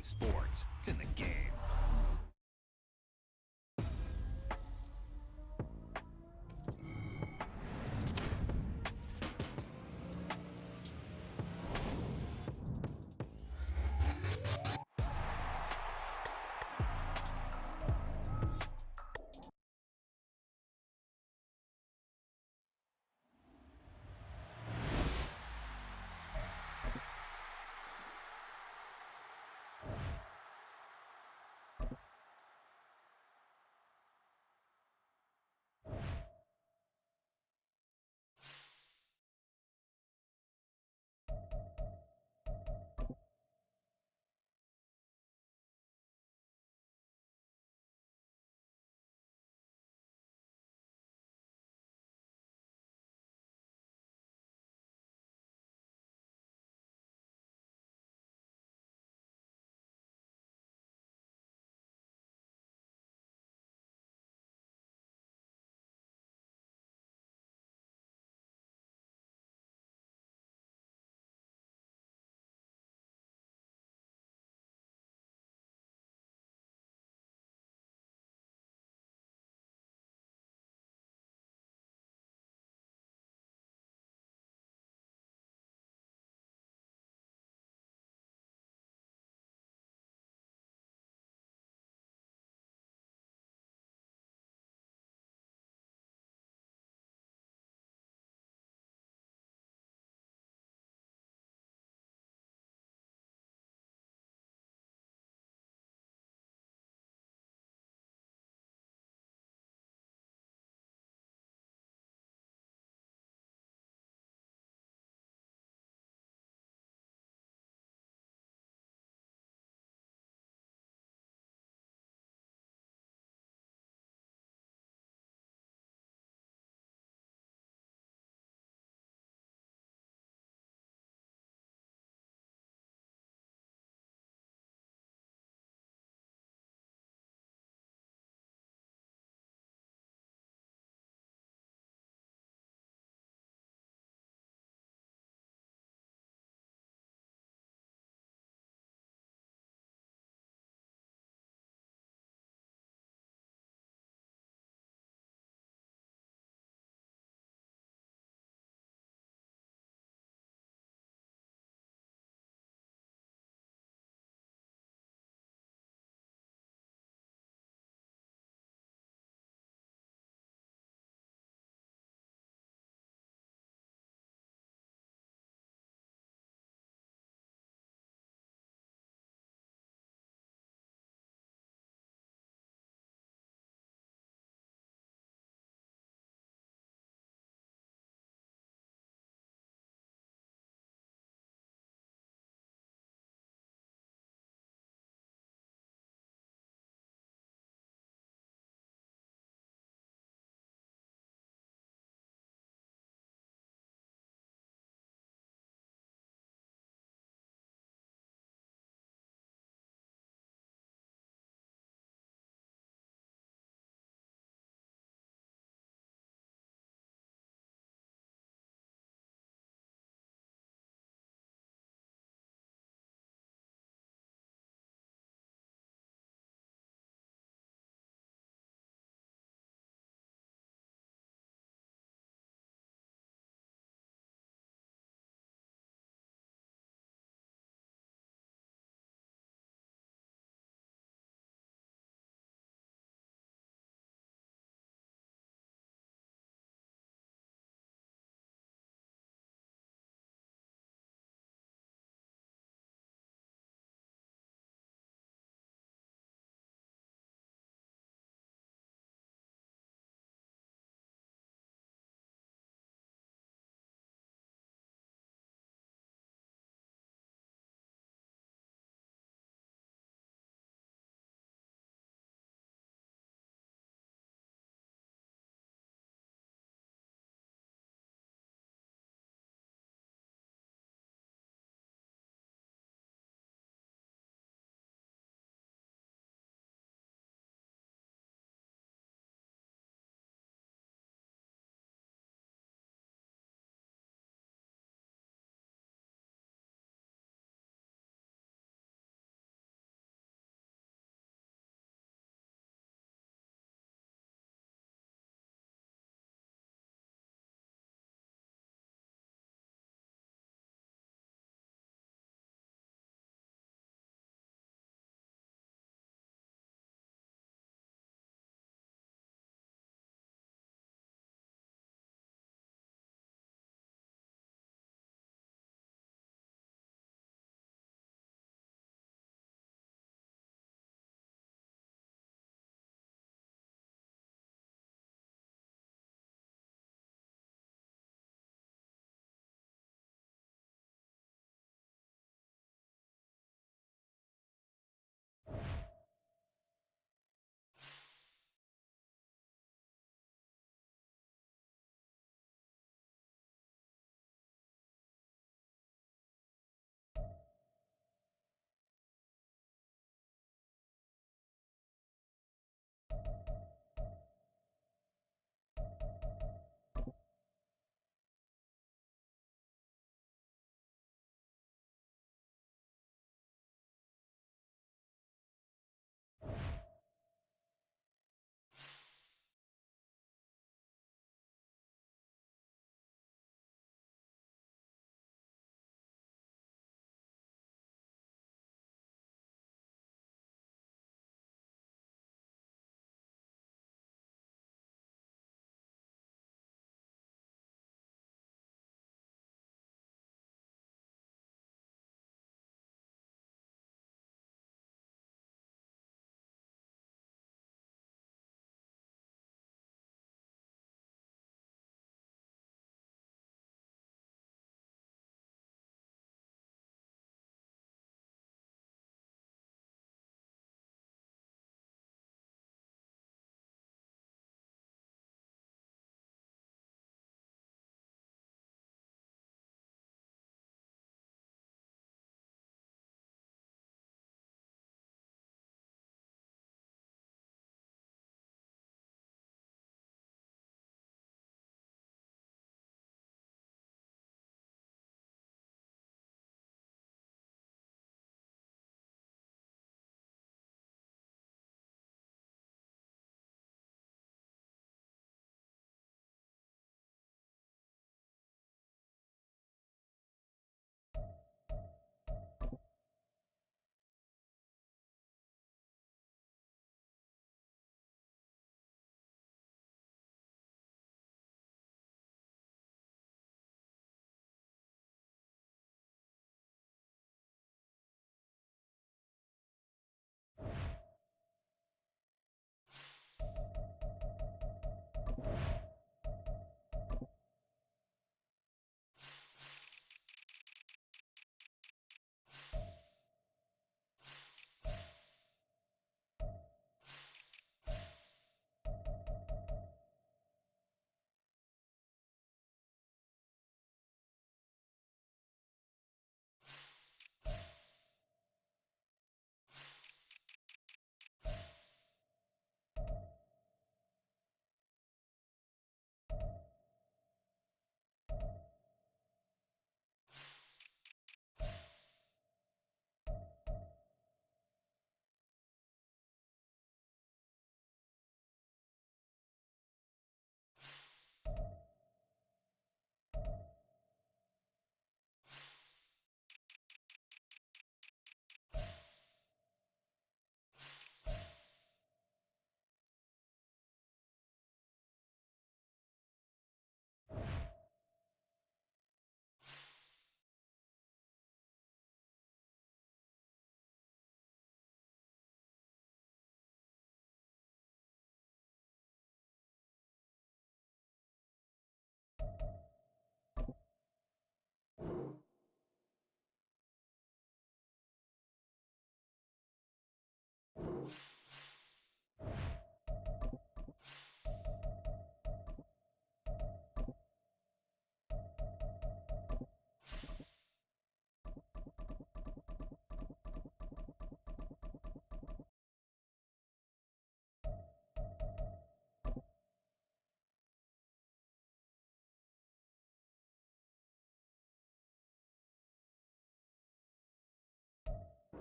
sports. It's in the game.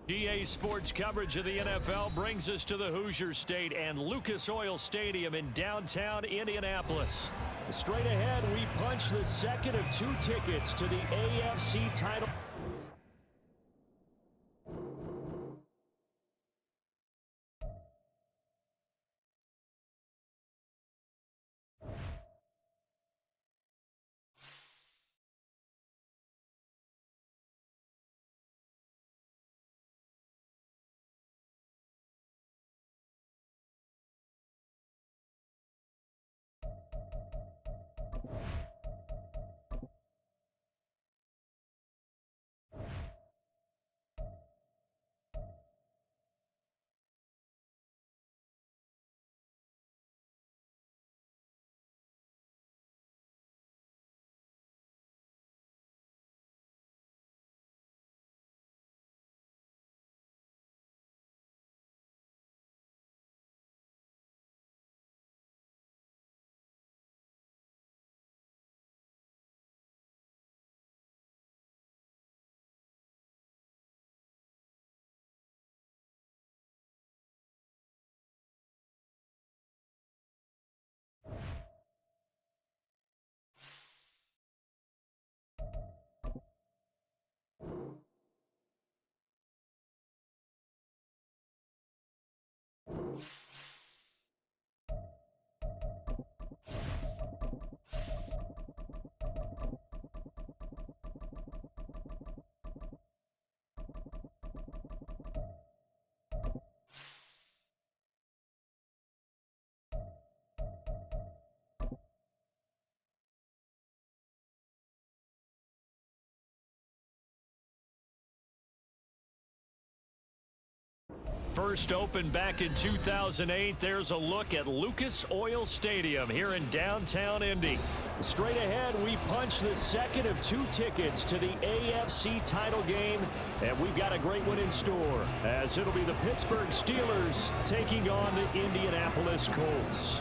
GA Sports coverage of the NFL brings us to the Hoosier State and Lucas Oil Stadium in downtown Indianapolis. Straight ahead, we punch the second of 2 tickets to the AFC title. First opened back in 2008, there's a look at Lucas Oil Stadium here in downtown Indy. Straight ahead, we punch the second of 2 tickets to the AFC title game, and we've got a great one in store, as it'll be the Pittsburgh Steelers taking on the Indianapolis Colts.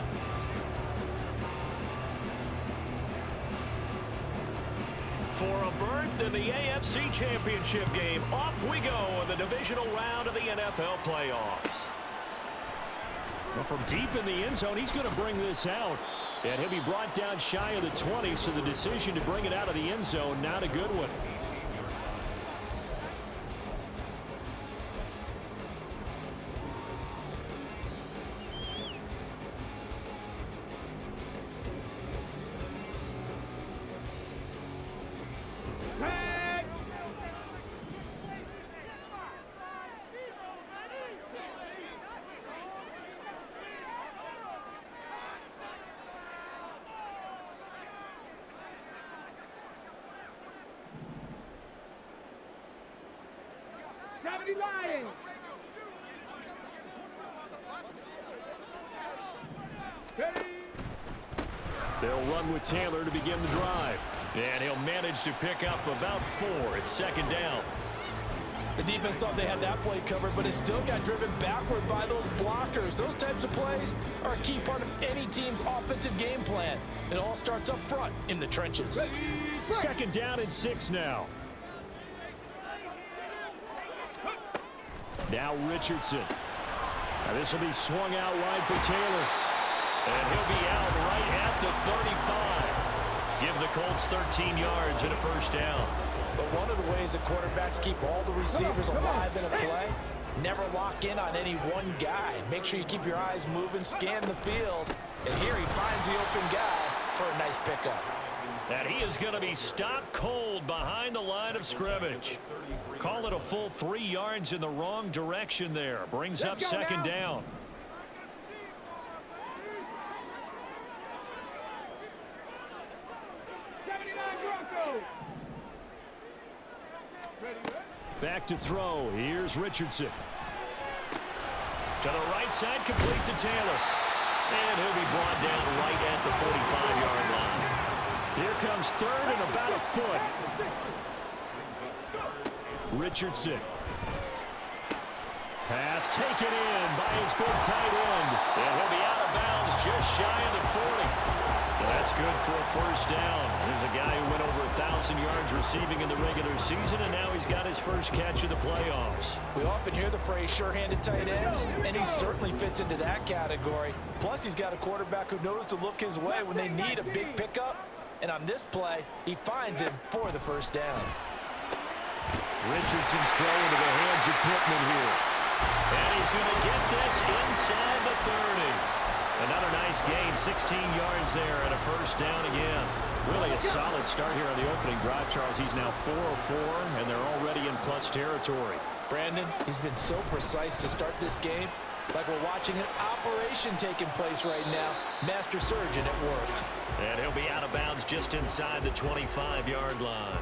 For a berth in the AFC Championship game, off we go in the divisional round of the NFL playoffs. Well, from deep in the end zone, he's going to bring this out. And he'll be brought down shy of the 20, so the decision to bring it out of the end zone, not a good one. They'll run with Taylor to begin the drive. And he'll manage to pick up about 4. It's second down. The defense thought they had that play covered, but it still got driven backward by those blockers. Those types of plays are a key part of any team's offensive game plan. It all starts up front in the trenches. Second down and 6 now. Now Richardson. Now this will be swung out wide for Taylor. And he'll be out right at the 35. Give the Colts 13 yards and a first down. But one of the ways that quarterbacks keep all the receivers alive in a play, never lock in on any one guy. Make sure you keep your eyes moving, scan the field. And here he finds the open guy for a nice pickup. And he is going to be stopped cold behind the line of scrimmage. Call it a full 3 yards in the wrong direction there. Brings up second down. Back to throw. Here's Richardson. To the right side, complete to Taylor. And he'll be brought down right at the 45-yard line. Here comes third and about a foot. Richardson. Pass taken in by his big tight end. And he'll be out of bounds just shy of the 40. That's good for a first down. There's a guy who went over 1,000 yards receiving in the regular season, and now he's got his first catch of the playoffs. We often hear the phrase sure-handed tight ends, and he certainly fits into that category. Plus, he's got a quarterback who knows to look his way when they need a big pickup. And on this play, he finds him for the first down. Richardson's throw into the hands of Pittman here. And he's going to get this inside the 30. Another nice gain, 16 yards there, and a first down again. Really a solid start here on the opening drive, Charles. He's now 4 of 4, and they're already in plus territory. Brandon, he's been so precise to start this game. Like we're watching an operation taking place right now. Master surgeon at work. And he'll be out of bounds just inside the 25-yard line.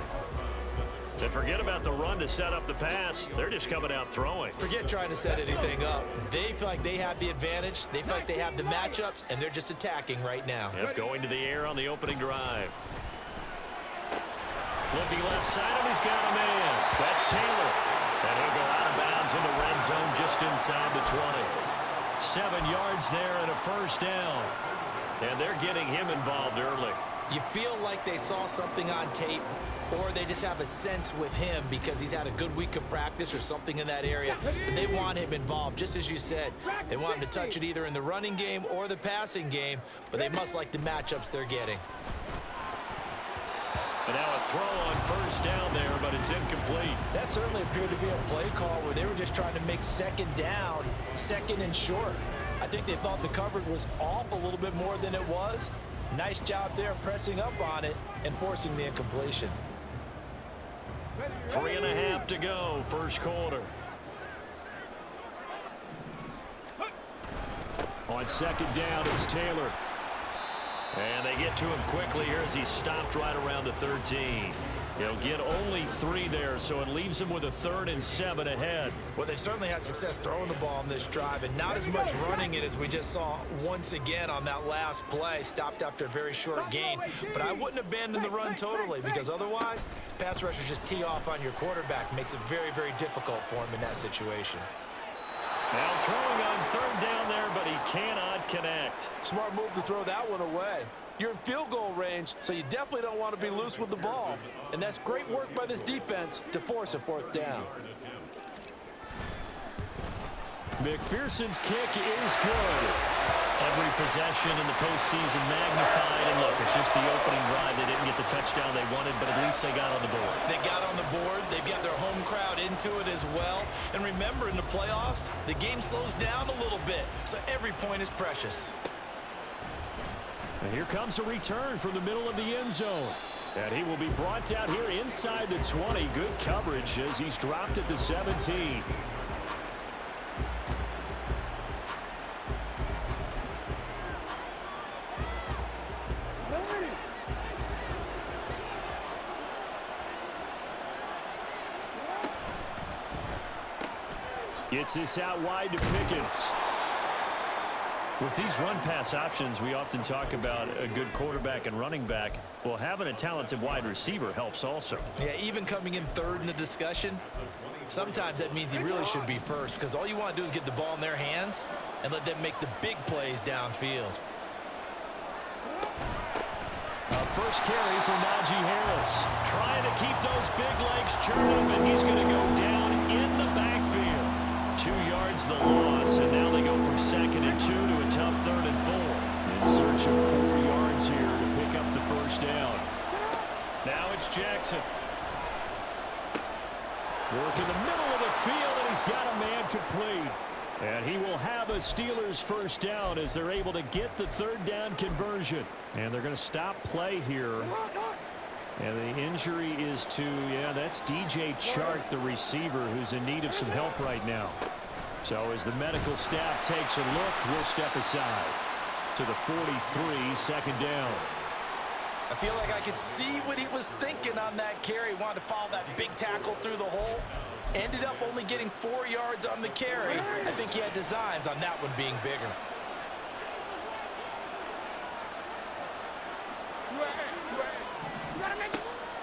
And forget about the run to set up the pass. They're just coming out throwing. Forget trying to set anything up. They feel like they have the advantage. They feel like they have the matchups, and they're just attacking right now. Yep, going to the air on the opening drive. Looking left side, and he's got a man. That's Taylor. And he'll go out of bounds into red zone just inside the 20. 7 yards there and a first down. And they're getting him involved early. You feel like they saw something on tape, or they just have a sense with him because he's had a good week of practice or something in that area. But they want him involved, just as you said. They want him to touch it either in the running game or the passing game, but they must like the matchups they're getting. And now a throw on first down there, but it's incomplete. That certainly appeared to be a play call where they were just trying to make second down, second and short. I think they thought the coverage was off a little bit more than it was. Nice job there pressing up on it and forcing the incompletion. 3.5 to go, first quarter. On second down, it's Taylor. And they get to him quickly here as he stopped right around the 13. He'll get only 3 there, so it leaves him with a 3rd and 7 ahead. Well, they've certainly had success throwing the ball on this drive, and not as much running it as we just saw once again on that last play. Stopped after a very short gain. But I wouldn't abandon the run totally, because otherwise, pass rushers just tee off on your quarterback. Makes it very, very difficult for him in that situation. Now throwing on 3rd down there, but he cannot connect. Smart move to throw that one away. You're in field goal range, so you definitely don't want to be loose with the ball. And that's great work by this defense to force a 4th down. McPherson's kick is good. Every possession in the postseason magnified. And look, it's just the opening drive. They didn't get the touchdown they wanted, but at least they got on the board. They got on the board. They've got their home crowd into it as well. And remember, in the playoffs, the game slows down a little bit, so every point is precious. And here comes a return from the middle of the end zone. And he will be brought down here inside the 20. Good coverage as he's dropped at the 17. Gets this out wide to Pickens. With these run-pass options, we often talk about a good quarterback and running back. Well, having a talented wide receiver helps also. Yeah, even coming in 3rd in the discussion, sometimes that means he really should be first, because all you want to do is get the ball in their hands and let them make the big plays downfield. First carry for Najee Harris. Trying to keep those big legs churning, but he's going to go down in the backfield. 2 yards the loss, and now they go from 2nd and 2 to a tough 3rd and 4. In search of 4 yards here to pick up the first down. Now it's Jackson. Work in the middle of the field, and he's got a man complete. And he will have a Steelers first down as they're able to get the 3rd down conversion. And they're going to stop play here. And the injury is to, that's DJ Chark, the receiver, who's in need of some help right now. So as the medical staff takes a look, we'll step aside to the 43, 2nd down. I feel like I could see what he was thinking on that carry. Wanted to follow that big tackle through the hole. Ended up only getting 4 yards on the carry. I think he had designs on that one being bigger.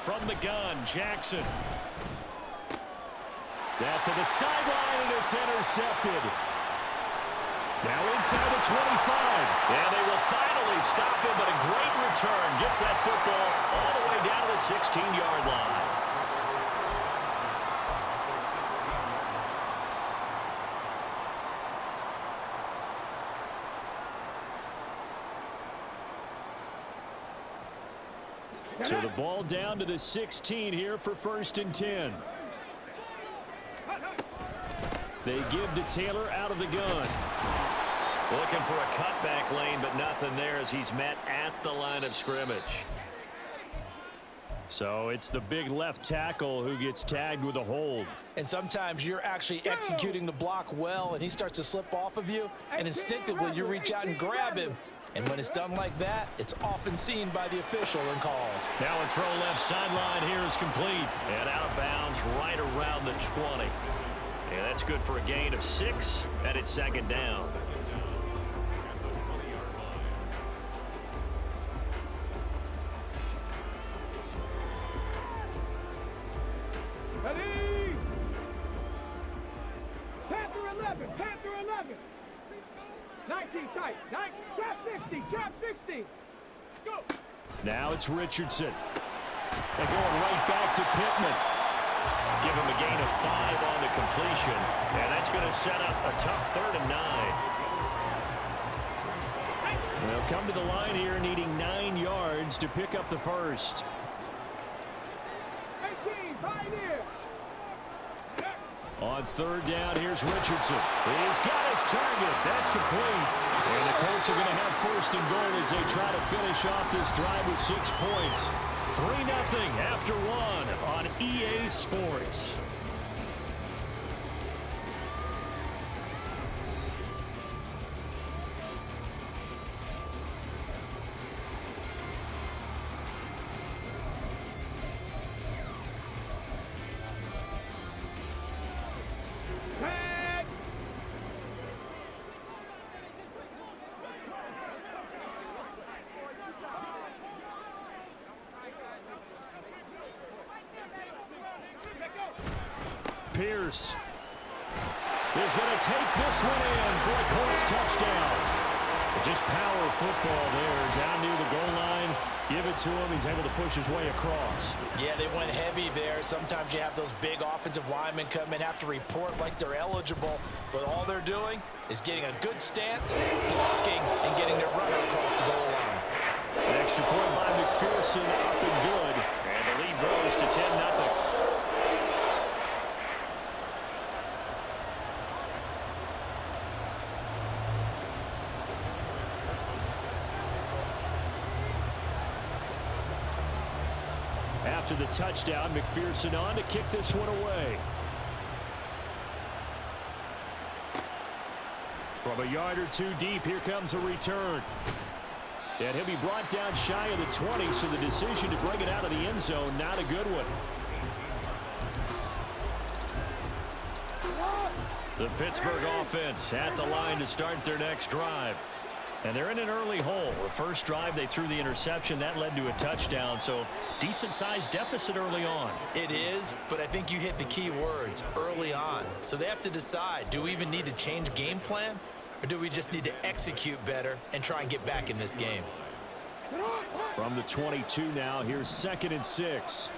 From the gun, Jackson. That to the sideline, and it's intercepted. Now inside the 25. And they will finally stop him, but a great return. Gets that football all the way down to the 16-yard line. So the ball down to the 16 here for 1st and 10. They give to Taylor out of the gun. Looking for a cutback lane, but nothing there as he's met at the line of scrimmage. So it's the big left tackle who gets tagged with a hold. And sometimes you're actually executing the block well, and he starts to slip off of you, and instinctively you reach out and grab him. And when it's done like that, it's often seen by the official and called. Now a throw left sideline here is complete. And out of bounds right around the 20. And that's good for a gain of 6, and it's 2nd down. Ready? Panther 11, Panther 11. 19 tight, 9, trap 60, trap 60. Go. Now it's Richardson. They're going right back to Pittman. Give him a gain of 5 on the completion. And that's going to set up a tough 3rd and 9. They'll come to the line here needing 9 yards to pick up the first. 18, Pioneer. On 3rd down, here's Richardson. He's got his target. That's complete. And the Colts are going to have 1st and goal as they try to finish off this drive with 6 points. 3-0 after 1 on EA Sports. Pierce is going to take this one in for a Colts touchdown. Just power football there down near the goal line. Give it to him. He's able to push his way across. Yeah, they went heavy there. Sometimes you have those big offensive linemen come in, have to report like they're eligible, but all they're doing is getting a good stance, blocking, and getting their runner across the goal line. An extra point by McPherson, up and good. And the lead grows to 10-0. After the touchdown, McPherson on to kick this one away. From a yard or 2 deep, here comes a return. And he'll be brought down shy of the 20, so the decision to bring it out of the end zone, not a good one. The Pittsburgh offense at the line to start their next drive. And they're in an early hole. The first drive, they threw the interception. That led to a touchdown, so decent-sized deficit early on. It is, but I think you hit the key words, early on. So they have to decide, do we even need to change game plan? Or do we just need to execute better and try and get back in this game? From the 22 now, here's 2nd and 6.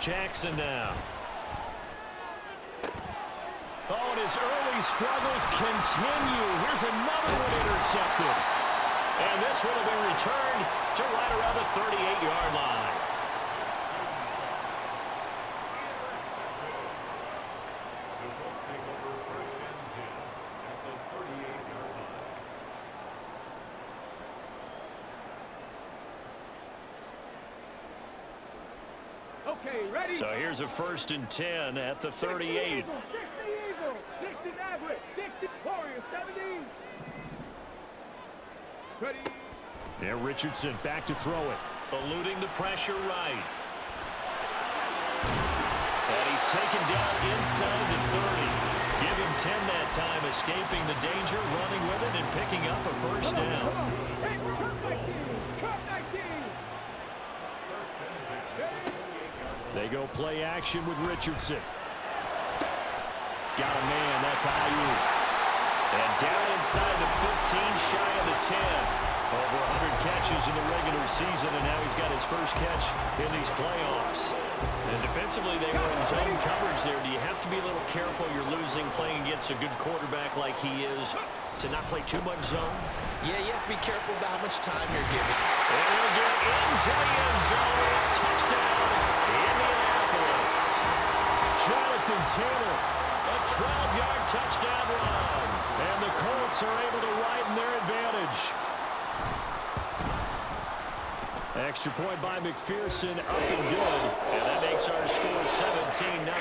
Jackson now. Oh, and his early struggles continue. Here's another one intercepted. And this one will be returned to right around the 38-yard line. Okay, ready? So here's a 1st and 10 at the 38. 60 Maverick, 60 Warriors, 17. Ready? There, Richardson back to throw it. Eluding the pressure right. And he's taken down inside the 30. Give him 10 that time, escaping the danger, running with it, and picking up a 1st down. Hey, cut 19. Cut 19. They go play action with Richardson. Got a man, that's Ayuk. And down inside the 15, shy of the 10. Over 100 catches in the regular season, and now he's got his first catch in these playoffs. And defensively, they were in zone coverage there. Do you have to be a little careful? You're losing playing against a good quarterback like he is to not play too much zone? Yeah, you have to be careful about how much time you're giving. And he'll get into the end zone. Touchdown, Indianapolis. Jonathan Taylor, a 12-yard touchdown run. And the Colts are able to widen their advantage. Extra point by McPherson, up and good. And that makes our score 17-0.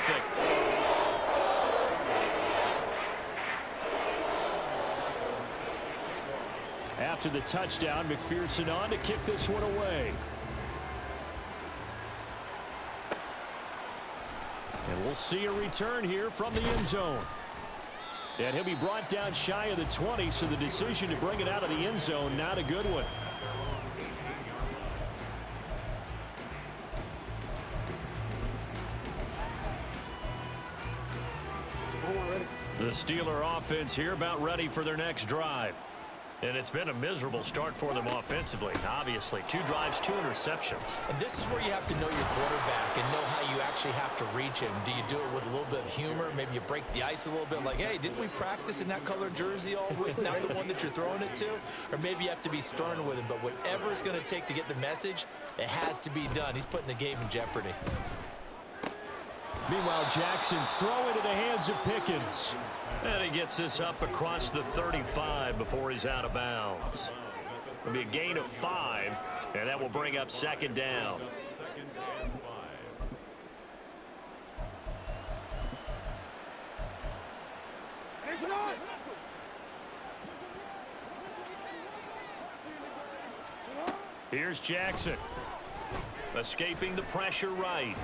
After the touchdown, McPherson on to kick this one away. And we'll see a return here from the end zone. And he'll be brought down shy of the 20, so the decision to bring it out of the end zone, not a good one. The Steeler offense here about ready for their next drive. And it's been a miserable start for them offensively. Obviously, 2 drives, 2 interceptions. And this is where you have to know your quarterback and know how you actually have to reach him. Do you do it with a little bit of humor? Maybe you break the ice a little bit like, hey, didn't we practice in that colored jersey all week? Not the one that you're throwing it to? Or maybe you have to be stern with him. But whatever it's going to take to get the message, it has to be done. He's putting the game in jeopardy. Meanwhile, Jackson's throw into the hands of Pickens. And he gets this up across the 35 before he's out of bounds. It'll be a gain of 5, and that will bring up second down. Here's Jackson. Escaping the pressure right.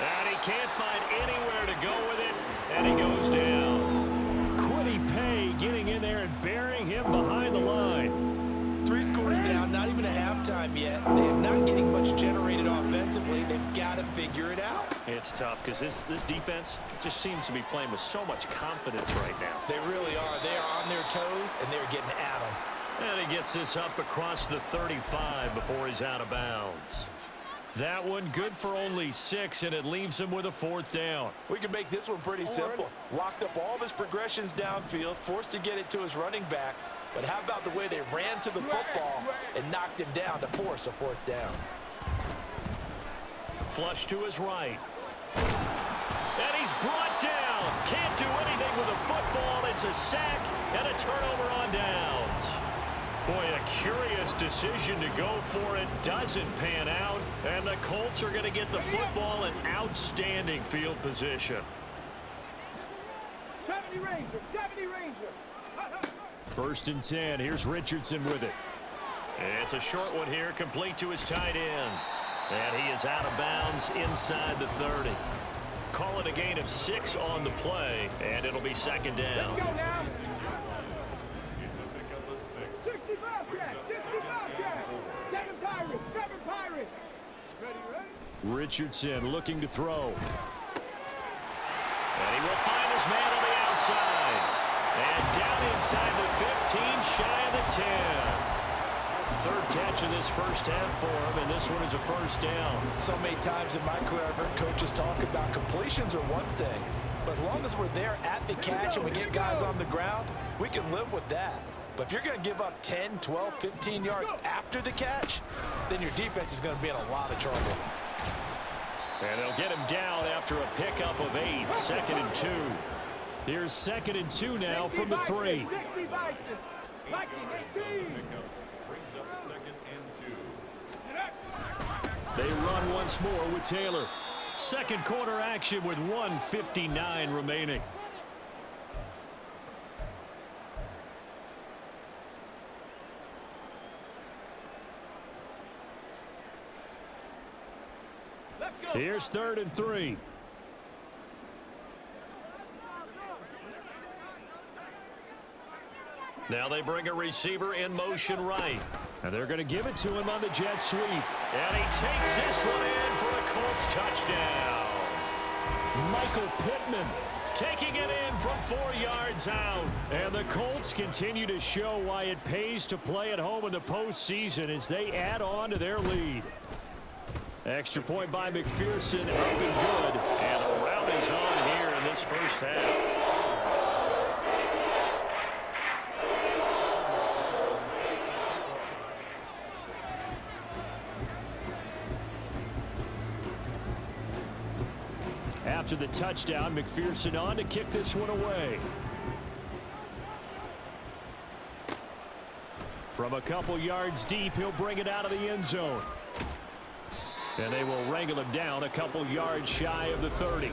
And he can't find anywhere to go with it, and he goes down. Kwity Paye getting in there and burying him behind the line. 3 scores down, not even a halftime yet. They are not getting much generated offensively. They've got to figure it out. It's tough because this defense just seems to be playing with so much confidence right now. They really are. They are on their toes, and they're getting at them. And he gets this up across the 35 before he's out of bounds. That one good for only 6, and it leaves him with a 4th down. We can make this one pretty simple. Locked up all of his progressions downfield, forced to get it to his running back. But how about the way they ran to the football and knocked him down to force a 4th down? Flush to his right. And he's brought down. Can't do anything with a football. It's a sack and a turnover on downs. Boy, a curious decision to go for it. Doesn't pan out. And the Colts are going to get the football in outstanding field position. 70 Ranger, 70 Ranger. 1st and 10. Here's Richardson with it. It's a short one here, complete to his tight end. And he is out of bounds inside the 30. Call it a gain of 6 on the play, and it'll be second down. Let's go now. 60 Bobcats, 60 Bobcats. 7 Pirates, 7 Pirates. Ready, ready? Richardson looking to throw. And he will find his man on the outside. And down inside the 15, shy of the 10. 3rd catch of this first half for him, and this one is a 1st down. So many times in my career, I've heard coaches talk about completions are one thing. But as long as we're there at the catch and we get guys on the ground, we can live with that. But if you're going to give up 10, 12, 15 yards after the catch, then your defense is going to be in a lot of trouble. And they'll get him down after a pickup of 8, 2nd and 2. Here's 2nd and 2 now from the 3. 60 Bison. Viking 18. Brings up 2nd and 2. They run once more with Taylor. Second quarter action with 1:59 remaining. Here's 3rd and 3. Now they bring a receiver in motion right. And they're going to give it to him on the jet sweep. And he takes this one in for a Colts touchdown. Michael Pittman taking it in from 4 yards out. And the Colts continue to show why it pays to play at home in the postseason as they add on to their lead. Extra point by McPherson, up and good. And the rout is on here in this first half. After the touchdown, McPherson on to kick this one away. From a couple yards deep, he'll bring it out of the end zone. And they will wrangle him down a couple yards shy of the 30.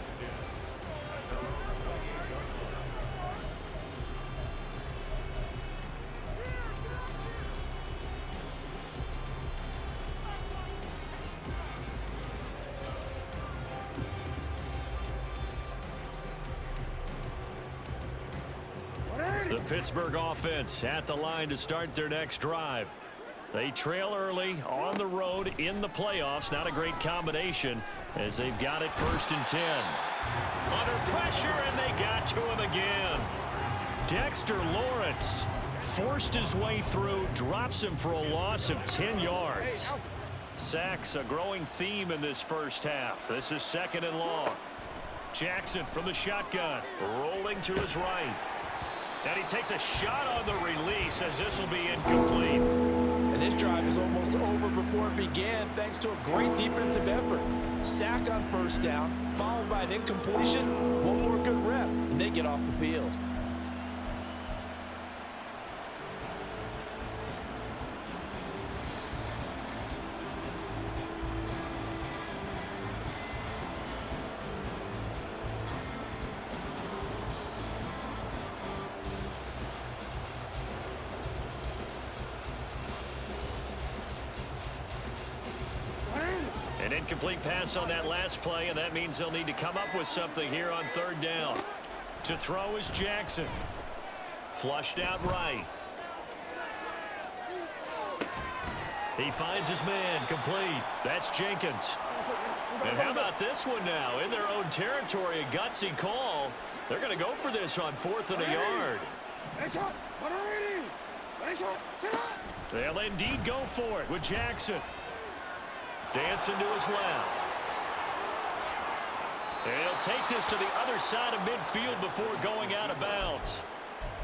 The Pittsburgh offense at the line to start their next drive. They trail early on the road in the playoffs. Not a great combination as they've got it 1st and 10. Under pressure, and they got to him again. Dexter Lawrence forced his way through, drops him for a loss of 10 yards. Sacks a growing theme in this first half. This is 2nd and long. Jackson from the shotgun, rolling to his right. And he takes a shot on the release as this will be incomplete. And this drive is almost over before it began thanks to a great defensive effort. Sacked on 1st down, followed by an incompletion. One more good rep, and they get off the field. An incomplete pass on that last play, and that means they'll need to come up with something here on 3rd down. To throw is Jackson. Flushed out right. He finds his man, complete. That's Jenkins. And how about this one now? In their own territory, a gutsy call. They're going to go for this on 4th and a yard. They'll indeed go for it with Jackson. Dancing to his left. And he'll take this to the other side of midfield before going out of bounds.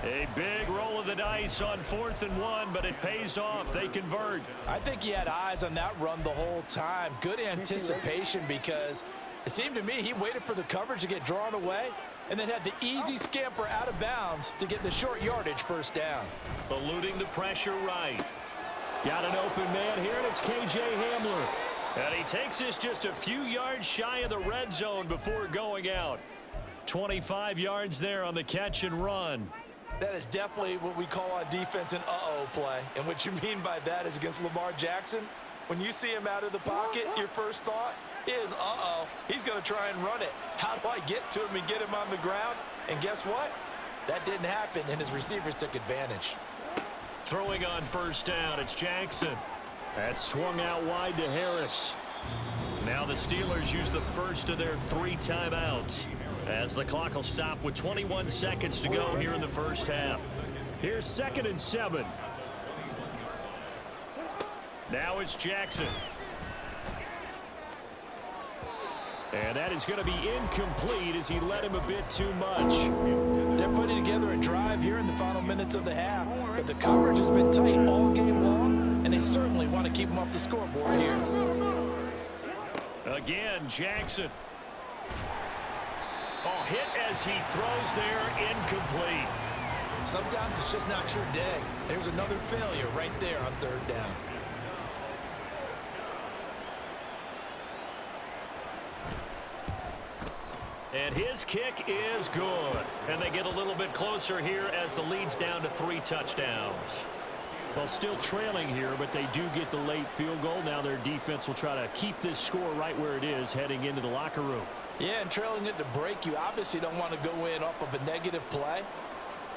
A big roll of the dice on 4th and 1, but it pays off. They convert. I think he had eyes on that run the whole time. Good anticipation because it seemed to me he waited for the coverage to get drawn away and then had the easy scamper out of bounds to get the short yardage 1st down. Eluding the pressure right. Got an open man here, and it's K.J. Hamler. And he takes this just a few yards shy of the red zone before going out. 25 yards there on the catch and run. That is definitely what we call on defense an uh-oh play. And what you mean by that is against Lamar Jackson, when you see him out of the pocket, your first thought is, uh-oh, he's going to try and run it. How do I get to him and get him on the ground? And guess what? That didn't happen, and his receivers took advantage. Throwing on 1st down, it's Jackson. That's swung out wide to Harris. Now the Steelers use the first of their 3 timeouts as the clock will stop with 21 seconds to go here in the first half. Here's 2nd and 7. Now it's Jackson. And that is going to be incomplete as he led him a bit too much. They're putting together a drive here in the final minutes of the half, but the coverage has been tight all game long, and they certainly want to keep them off the scoreboard here. Again, Jackson. Oh, hit as he throws there, incomplete. Sometimes it's just not your day. There's another failure right there on 3rd down. And his kick is good. And they get a little bit closer here as the lead's down to 3 touchdowns. Well, still trailing here, but they do get the late field goal. Now their defense will try to keep this score right where it is heading into the locker room. Yeah, and trailing it to break, you obviously don't want to go in off of a negative play.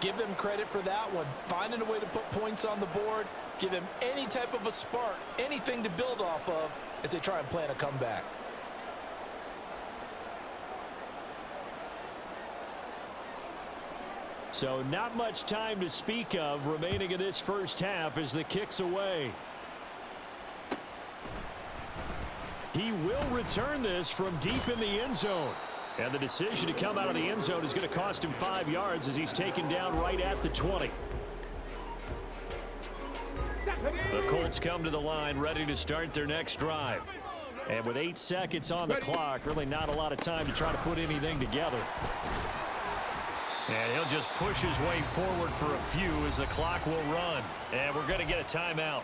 Give them credit for that one. Finding a way to put points on the board. Give them any type of a spark, anything to build off of as they try and plan a comeback. So not much time to speak of remaining in this first half as the kick's away. He will return this from deep in the end zone. And the decision to come out of the end zone is going to cost him 5 yards as he's taken down right at the 20. The Colts come to the line ready to start their next drive. And with 8 seconds on the clock, really not a lot of time to try to put anything together. And he'll just push his way forward for a few as the clock will run. And we're going to get a timeout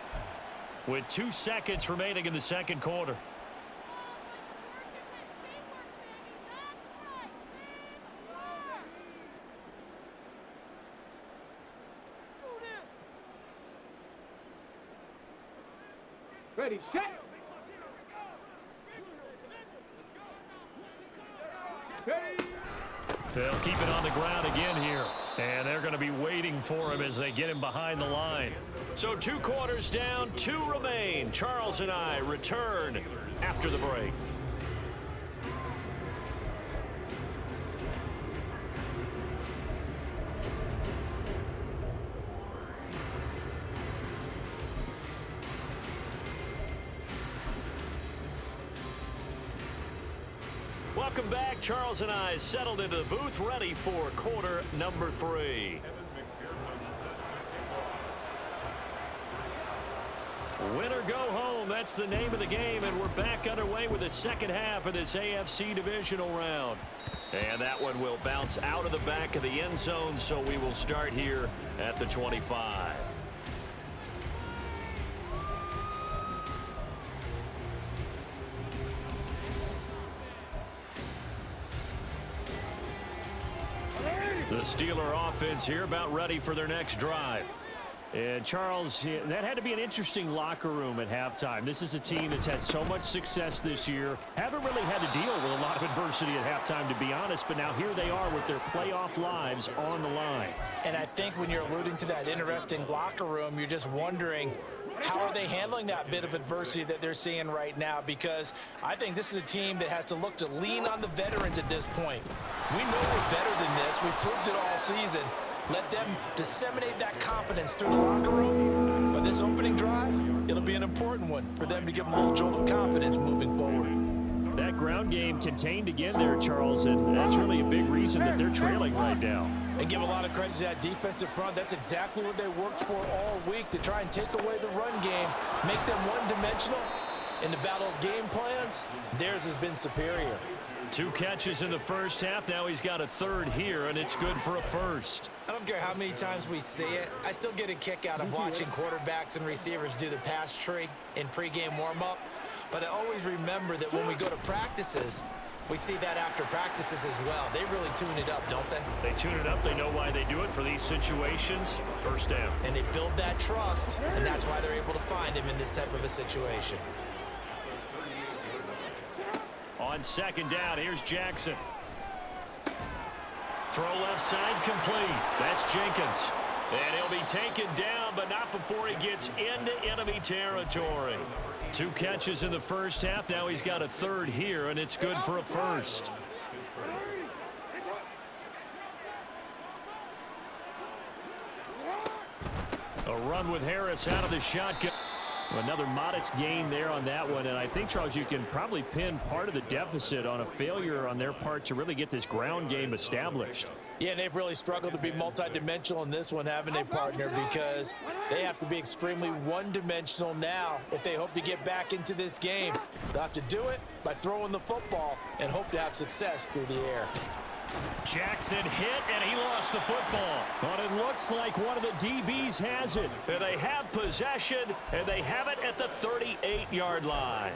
with 2 seconds remaining in the second quarter. Ready, set. Ready. They'll keep it on the ground again here. And they're going to be waiting for him as they get him behind the line. So 2 quarters down, 2 remain. Charles and I return after the break. Welcome back. Charles and I settled into the booth, ready for quarter number 3. Win or go home, that's the name of the game, and we're back underway with the second half of this AFC divisional round. And that one will bounce out of the back of the end zone, so we will start here at the 25. The Steeler offense here about ready for their next drive. And Charles, that had to be an interesting locker room at halftime. This is a team that's had so much success this year. Haven't really had to deal with a lot of adversity at halftime, to be honest. But now here they are with their playoff lives on the line. And I think when you're alluding to that interesting locker room, you're just wondering, how are they handling that bit of adversity that they're seeing right now? Because I think this is a team that has to look to lean on the veterans at this point. We know we're better than this. We've proved it all season. Let them disseminate that confidence through the locker room. But this opening drive, it'll be an important one for them to give them a little jolt of confidence moving forward. That ground game contained again there, Charles, and that's really a big reason that they're trailing right now. And give a lot of credit to that defensive front. That's exactly what they worked for all week, to try and take away the run game, make them one-dimensional. In the battle of game plans, theirs has been superior. 2 catches in the first half. Now he's got a third here, and it's good for a first. I don't care how many times we see it. I still get a kick out of watching quarterbacks and receivers do the pass tree in pregame warm-up. But I always remember that when we go to practices, we see that after practices as well. They really tune it up, don't they? They tune it up. They know why they do it for these situations. First down. And they build that trust, and that's why they're able to find him in this type of a situation. On second down, here's Jackson. Throw left side complete. That's Jenkins. And he'll be taken down, but not before he gets into enemy territory. 2 catches in the first half. Now he's got a third here, and it's good for a first. A run with Harris out of the shotgun. Another modest gain there on that one, and I think, Charles, you can probably pin part of the deficit on a failure on their part to really get this ground game established. Yeah, they've really struggled to be multidimensional in this one, haven't they, partner? Because they have to be extremely one-dimensional now if they hope to get back into this game. They'll have to do it by throwing the football and hope to have success through the air. Jackson hit, and he lost the football. But it looks like one of the DBs has it. And they have possession, and they have it at the 38-yard line.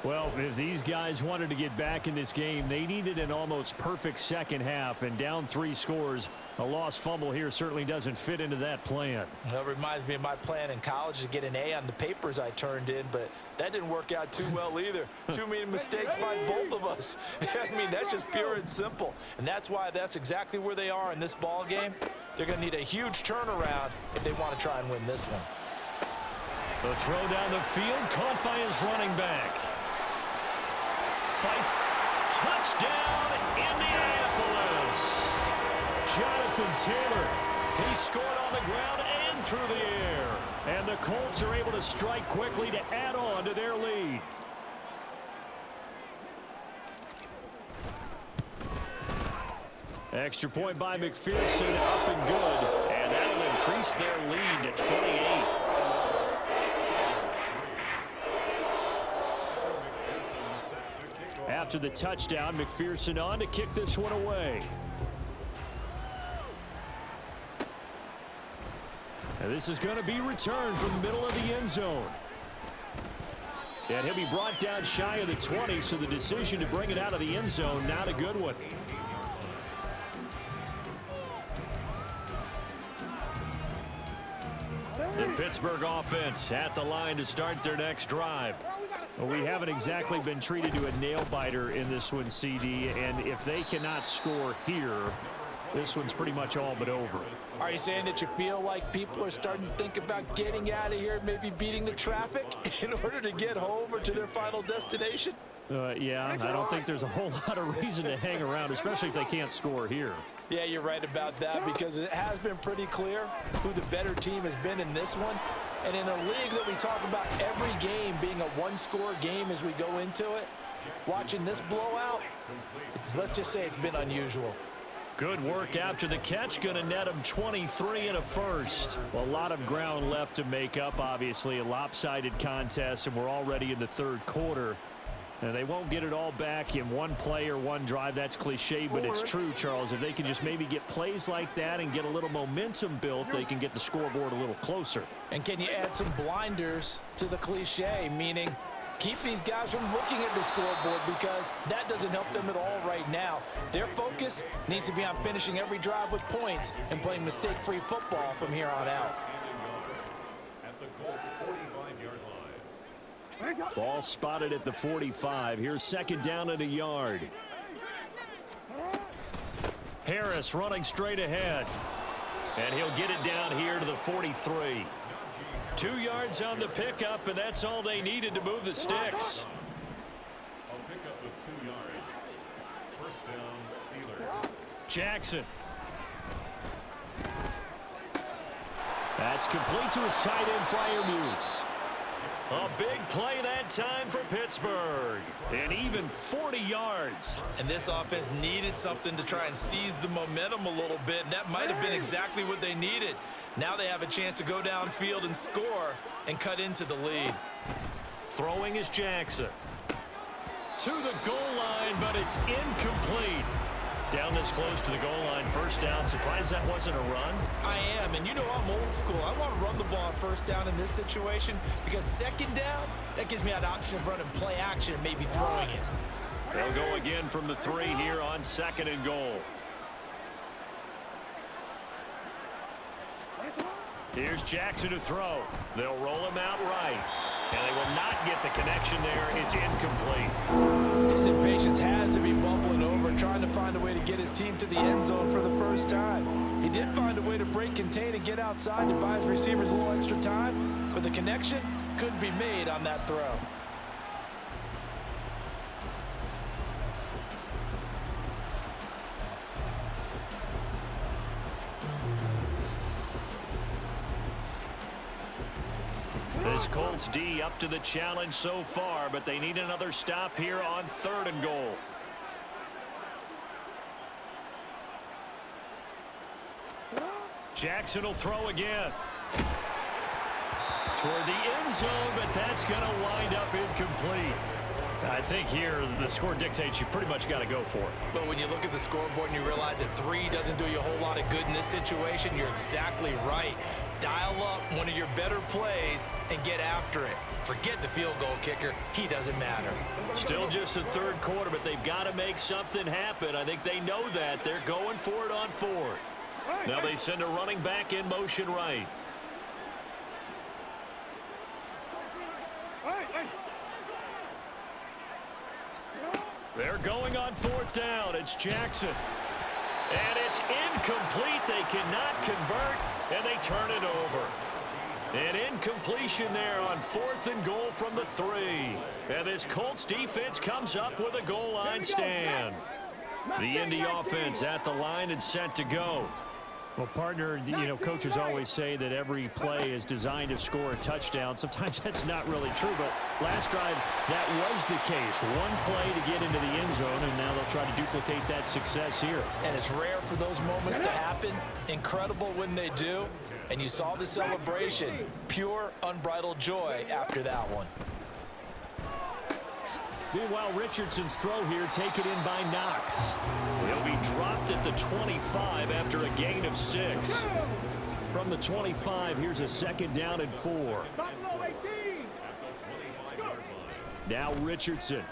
Well, if these guys wanted to get back in this game, they needed an almost perfect second half, and down 3 scores. A lost fumble here certainly doesn't fit into that plan. That reminds me of my plan in college to get an A on the papers I turned in, but that didn't work out too well either. Too many mistakes by both of us. I mean, that's just pure and simple. And that's why that's exactly where they are in this ball game. They're going to need a huge turnaround if they want to try and win this one. The throw down the field, caught by his running back. Fight. Touchdown, Indianapolis. Jonathan Jonathan Taylor. He scored on the ground and through the air. And the Colts are able to strike quickly to add on to their lead. Extra point by McPherson, up and good. And that'll increase their lead to 28. After the touchdown, McPherson on to kick this one away. And this is going to be returned from the middle of the end zone. And he'll be brought down shy of the 20, so the decision to bring it out of the end zone, not a good one. The Pittsburgh offense at the line to start their next drive. Well, we haven't exactly been treated to a nail-biter in this one, CD, and if they cannot score here, this one's pretty much all but over. Are you saying that you feel like people are starting to think about getting out of here, maybe beating the traffic in order to get home or to their final destination? Yeah, I don't think there's a whole lot of reason to hang around, especially if they can't score here. Yeah, you're right about that, because it has been pretty clear who the better team has been in this one. And in a league that we talk about every game being a one-score game as we go into it, watching this blowout, let's just say it's been unusual. Good work after the catch, going to net him 23 and a first. Well, a lot of ground left to make up, obviously. A lopsided contest, and we're already in the third quarter. And they won't get it all back in one play or one drive. That's cliche, but it's true, Charles. If they can just maybe get plays like that and get a little momentum built, they can get the scoreboard a little closer. And can you add some blinders to the cliche, meaning keep these guys from looking at the scoreboard, because that doesn't help them at all right now. Their focus needs to be on finishing every drive with points and playing mistake-free football from here on out. At the Colts 45-yard line. Ball spotted at the 45. Here's second down and a yard. Harris running straight ahead. And he'll get it down here to the 43. 2 yards on the pickup, and that's all they needed to move the sticks. A pickup with 2 yards. First down, Steelers. Jackson. That's complete to his tight end Freiermuth. A big play that time for Pittsburgh. And even 40 yards. And this offense needed something to try and seize the momentum a little bit, and that might have been exactly what they needed. Now they have a chance to go downfield and score and cut into the lead. Throwing is Jackson. To the goal line, but it's incomplete. Down this close to the goal line, first down. Surprised that wasn't a run? I am, and you know I'm old school. I want to run the ball on first down in this situation, because second down, that gives me an option of running play action and maybe throwing it. They'll go again from the 3 here on second and goal. Here's Jackson to throw. They'll roll him out right. And they will not get the connection there. It's incomplete. His impatience has to be bubbling over, trying to find a way to get his team to the end zone for the first time. He did find a way to break, contain, and get outside to buy his receivers a little extra time, but the connection couldn't be made on that throw. This Colts D up to the challenge so far, but they need another stop here on third and goal. Jackson will throw again. Toward the end zone, but that's going to wind up incomplete. I think here the score dictates you pretty much got to go for it. But when you look at the scoreboard and you realize that 3 doesn't do you a whole lot of good in this situation, you're exactly right. Dial up one of your better plays and get after it. Forget the field goal kicker. He doesn't matter. Still just the third quarter, but they've got to make something happen. I think they know that. They're going for it on fourth. Now they send a running back in motion right. They're going on fourth down. It's Jackson. And it's incomplete. They cannot convert, and they turn it over. An incompletion there on fourth and goal from the 3. And this Colts defense comes up with a goal line stand. The Indy offense at the line and set to go. Well, partner, you know, coaches always say that every play is designed to score a touchdown. Sometimes that's not really true, but last drive, that was the case. One play to get into the end zone, and now they'll try to duplicate that success here. And it's rare for those moments to happen. Incredible when they do. And you saw the celebration. Pure, unbridled joy after that one. Meanwhile, Richardson's throw here taken in by Knox. He'll be dropped at the 25 after a gain of 6. From the 25, here's a 2nd down and 4. Buffalo 18. Now Richardson.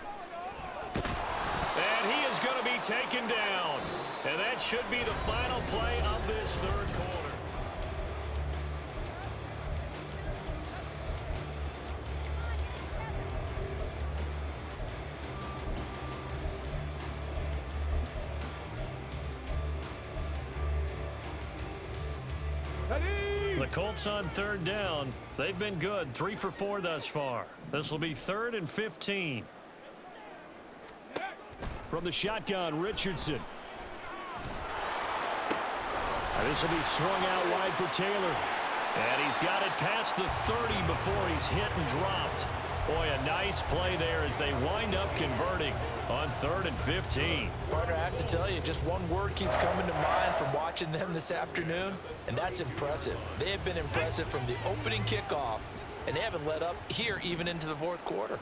And he is going to be taken down. And that should be the final play of this 3rd quarter. The Colts on 3rd down. They've been good, 3 for 4 thus far. This will be 3rd and 15. From the shotgun, Richardson. This will be swung out wide for Taylor. And he's got it past the 30 before he's hit and dropped. Boy, a nice play there as they wind up converting on 3rd and 15. Partner, I have to tell you, just one word keeps coming to mind from watching them this afternoon, and that's impressive. They have been impressive from the opening kickoff, and they haven't let up here even into the 4th quarter.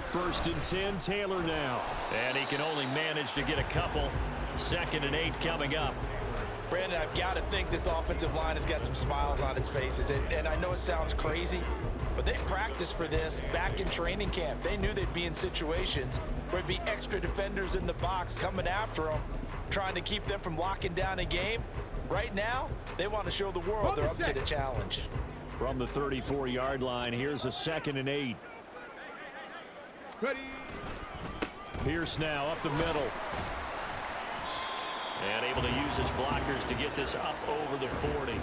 First and 10, Taylor now. And he can only manage to get a couple. 2nd and 8 coming up. Brandon, I've got to think this offensive line has got some smiles on its faces. And I know it sounds crazy, but they practiced for this back in training camp. They knew they'd be in situations where there'd be extra defenders in the box coming after them, trying to keep them from locking down a game. Right now, they want to show the world they're up to the challenge. From the 34-yard line, here's a 2nd and 8. Ready. Pierce now up the middle. And able to use his blockers to get this up over the 40.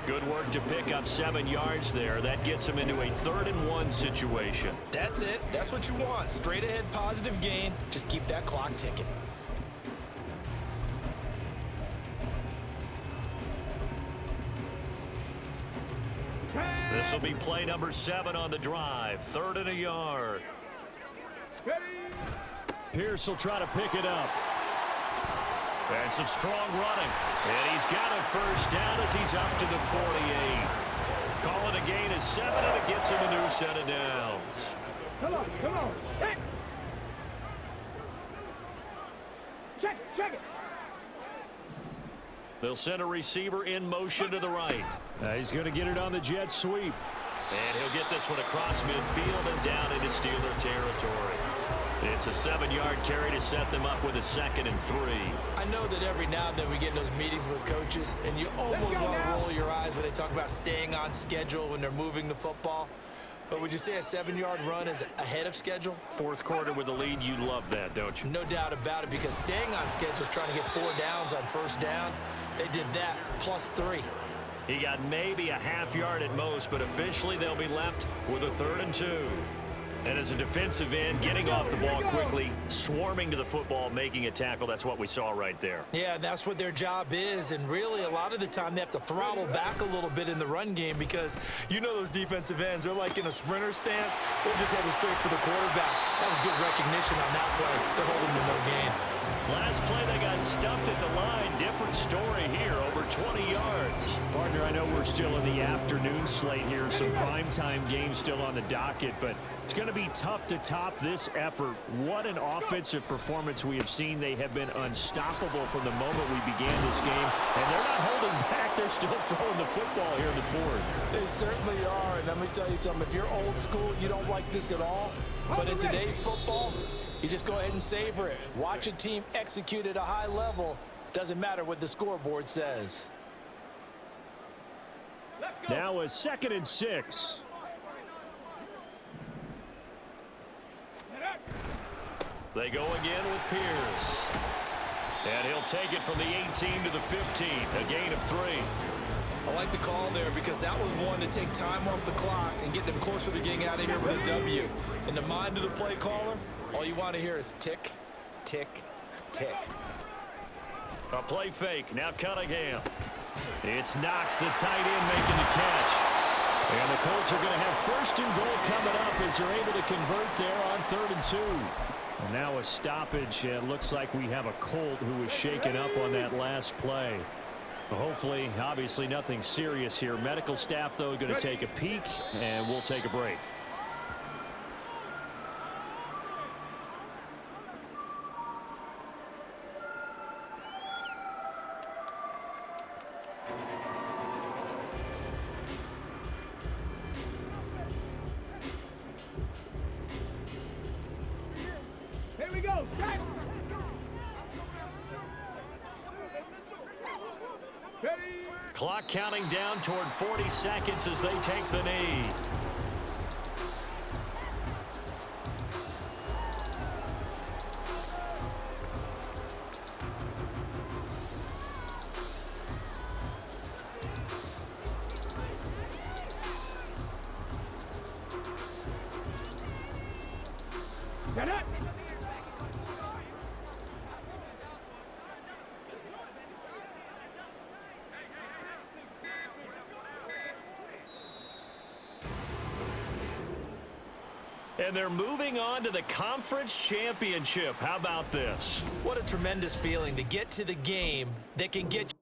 Good work to pick up 7 yards there. That gets him into a 3rd and 1 situation. That's it. That's what you want. Straight ahead positive gain. Just keep that clock ticking. This will be play number 7 on the drive. 3rd and a yard. Ready. Pierce will try to pick it up. And some strong running. And he's got a 1st down as he's up to the 48. Calling a gain of 7, and it gets him a new set of downs. Come on, come on. Hey. Check it. They'll send a receiver in motion to the right. He's going to get it on the jet sweep. And he'll get this one across midfield and down into Steeler territory. It's a 7-yard carry to set them up with a 2nd and 3. I know that every now and then we get in those meetings with coaches, and you almost want to roll your eyes when they talk about staying on schedule when they're moving the football. But would you say a 7-yard run is ahead of schedule? 4th quarter with the lead, you love that, don't you? No doubt about it, because staying on schedule is trying to get 4 downs on 1st down. They did that plus 3. He got maybe a half yard at most, but officially they'll be left with a 3rd and 2. And as a defensive end, getting off the ball quickly, swarming to the football, making a tackle, that's what we saw right there. Yeah, that's what their job is, and really a lot of the time they have to throttle back a little bit in the run game because you know those defensive ends, they're like in a sprinter stance. They're just headed straight for the quarterback. That was good recognition on that play. They're holding to no gain. Last play, they got stuffed at the line. Different story here, over 20 yards. Partner, I know we're still in the afternoon slate here, some primetime games still on the docket, but it's going to be tough to top this effort. What an offensive performance we have seen. They have been unstoppable from the moment we began this game, and they're not holding back. They're still throwing the football here in the 4th. They certainly are, and let me tell you something. If you're old school, you don't like this at all, but in today's football, you just go ahead and savor it. Watch a team execute at a high level. Doesn't matter what the scoreboard says. Now a 2nd and 6. They go again with Pierce. And he'll take it from the 18 to the 15, a gain of 3. I like the call there because that was one to take time off the clock and get them closer to getting out of here with a W. In the mind of the play caller, All you want to hear is tick, tick, tick. A play fake. Now Cunningham. It's Knox, the tight end, making the catch. And the Colts are going to have first and goal coming up as they're able to convert there on 3rd and 2. And now a stoppage. It looks like we have a Colt who was shaken up on that last play. Hopefully, obviously nothing serious here. Medical staff, though, going to take a peek, and we'll take a break. Here we go. Strike. Ready. Clock counting down toward 40 seconds as they take the knee. Get it. And they're moving on to the conference championship. How about this? What a tremendous feeling to get to the game that can get